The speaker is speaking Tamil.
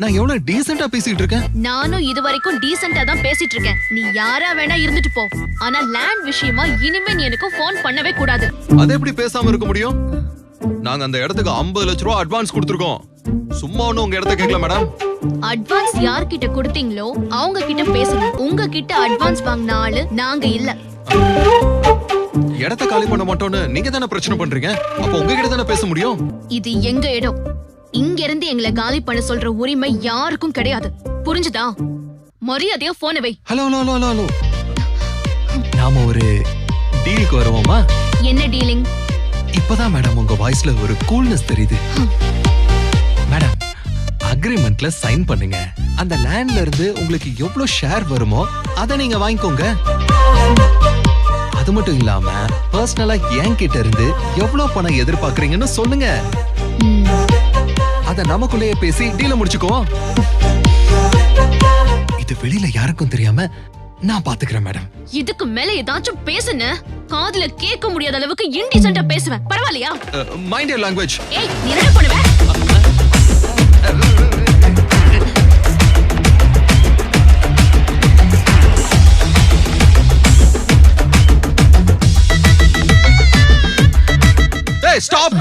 நான் எவ்வளவு டீசென்ட்டா பேசிட்டு இருக்கேன். நானும் இது வரைக்கும் டீசென்ட்டா தான் பேசிட்டு இருக்கேன். நீ யாரா வேணா இருந்துட்டு போ. ஆனா லேண்ட் விஷயமா இனிமே நீ எனக்கு ஃபோன் பண்ணவே கூடாது. அது எப்படி பேசாம இருக்க முடியும்? நாங்க அந்த இடத்துக்கு 50 லட்சம் ரூபாய் அட்வான்ஸ் கொடுத்திருக்கோம். சும்மா ஒண்ணும் உங்க இடத்த கேட்கல மேடம். அட்வான்ஸ் யார்கிட்ட கொடுத்தீங்களோ அவங்க கிட்ட பேசணும். உங்ககிட்ட அட்வான்ஸ் வாங்கின ஆளு நாங்க இல்ல. இடத்த காலி பண்ண மாட்டோம்னு நீங்க தானே பிரச்சனை பண்றீங்க. அப்ப உங்ககிட்ட தானே பேச முடியும். இது எங்க இடம். இங்க இருந்து எங்களை காலி பண்ண சொல்ற உரிமை யாருக்கும் கிடையாது. புரிஞ்சுதா? மரியாதையா போனை வை. Hello hello hello hello. நாம ஒரு டீலுக்கு வருவோமா? என்ன டீலிங்? இப்பதான் மேடம் உங்க வாய்ஸ்ல ஒரு கூல்னஸ் தெரியுது. மேடம், அக்ரிமெண்ட்ல சைன் பண்ணுங்க. அந்த லேண்ட்ல இருந்து உங்களுக்கு எவ்வளவு ஷேர் வருமோ அதை நீங்க வாங்கிக்கோங்க. அது மட்டும் இல்லாம பர்சனலா என்கிட்ட இருந்து எவ்வளவு பணம் எதிர்பார்க்கறீங்கன்னு சொல்லுங்க. அத நமக்குள்ளேயே பேசி டீல முடிச்சுக்குவோம். இது வெளியில யாருக்கும் தெரியாம நான் பாத்துக்கிறேன் மேடம். இதுக்கு மேல ஏதாச்சும் பேசுன காதுல கேட்க முடியாத அளவுக்கு இன்டிசென்ட்டா பேசுவேன். பரவாயில்லையா? Mind your language. ஏய், நீ என்ன பண்ணுவ? Hey, stop!